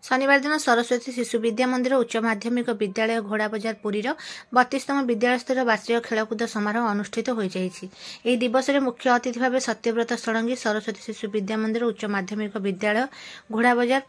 शनिवार दिन सरस्वती शिशु विद्या मंदिर उच्च माध्यमिक विद्यालय घोड़ा बजार पुरीर 32तम विद्यालय स्तर वार्षिक खेलकूद समारोह अनुष्ठित हो दिवस में मुख्य अतिथि भाव सत्यव्रत षडंगी सरस्वती शिशु विद्या मंदिर उच्च माध्यमिक विद्यालय घोड़ा बजार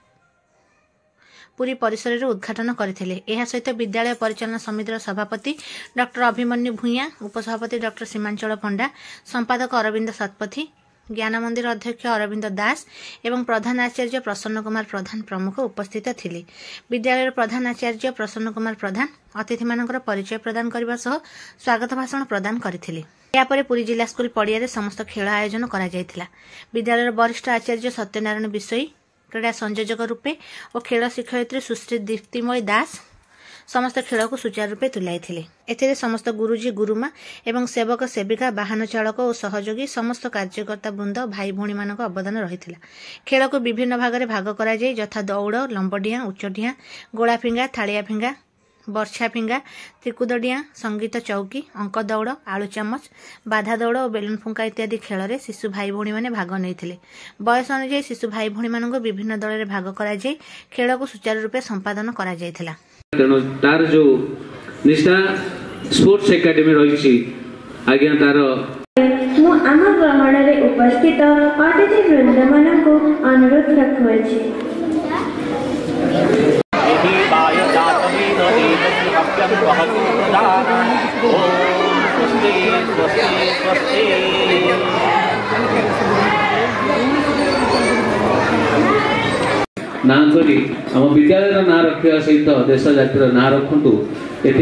पुरी परिसर में उद्घाटन करथिले। एहा सहित विद्यालय परिचालन समितिर सभापति डॉक्टर अभिमन्यु भूया, उपसभापति डॉक्टर सीमांचल पंडा, संपादक अरविंद सतपथी, ज्ञान मंदिर अध्यक्ष अरविंद दास एवं प्रधान आचार्य प्रसन्न कुमार प्रधान प्रमुख उपस्थित थिले। विद्यालय प्रधान आचार्य प्रसन्न कुमार प्रधान अतिथि मानकर परिचय प्रदान करने सह स्वागत भाषण प्रदान करथिले। यापर पुरी जिला स्कूल पड़िया समस्त खेल आयोजन करा जायथिला। विद्यालय वरिष्ठ आचार्य सत्यनारायण विषयी, क्रीड़ा संयोजक रूपे और खेल शिक्षयित्री सुश्री दीप्तिमयी दास समस्त खेल को सुचारू रूपे तुलाई। एथिरे समस्त गुरुजी गुरुमा एवं सेवक सेविका, वाहन चालक और सहयोगी समस्त कार्यकर्ता वृंद भाई भौणी मानक अवदान रही। खेल को विभिन्न भाग में भाग करा जाय, यथा दौड़, लंबडिया, उच्चडिया, गोला फिंगा, थालिया फिंगा, बर्छा फिंगा, त्रिकुद डिया, संगीत चौकी, अंक दौड़, आलू चामच, बाधा दौड़ और बेलून फुंका इत्यादि खेल में शिशु भाई भौणी मैंने भाग नहीं। बयस अनुଯାयी शिशु भाई भौणी मानक विभिन्न दल में भाग करा जाय खेल को सुचारू रूपे संपादन करा जायथिला। तेणु तार जो निष्ठा स्पोर्ट्स एकेडमी रही आज्ञा तार मु आम ग्रहण रे उपस्थित अतिथि वृंद मान को अनुरोध रखुछि। ना करी आम विद्यालय ना रखा सहित देश जातिर ना रखु ये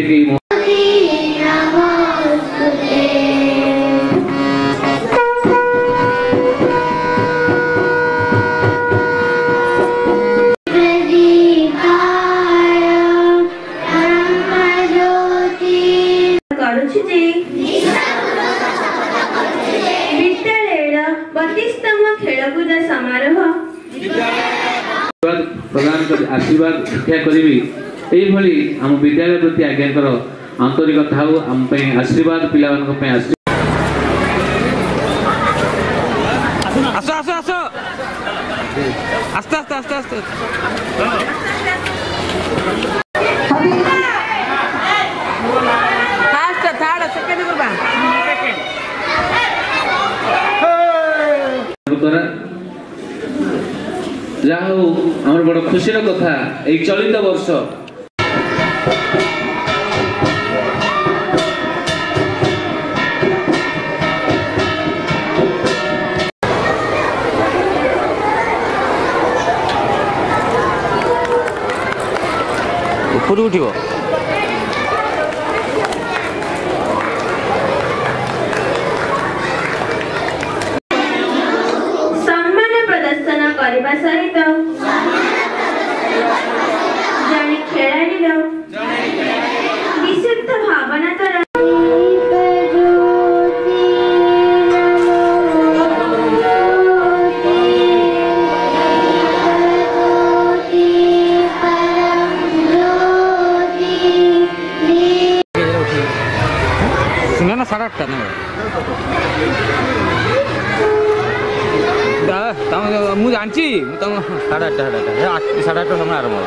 खेलकूद समारोह प्रदान कर आशीर्वाद रक्षा करी आम विद्यालय प्रति आज्ञा आंतरिक था आम आशीर्वाद पिला आस्ते आस्ते आस्ते आस्ते जहाँ आम बड़ खुशी कथा एक चलित वर्ष ऊपर उठिबो सहित जने खेलाड़ी विशुद्ध भावना द्वारा सुना ना 8:30 मुझे जानची तुम 8:30 समय आरंभ हो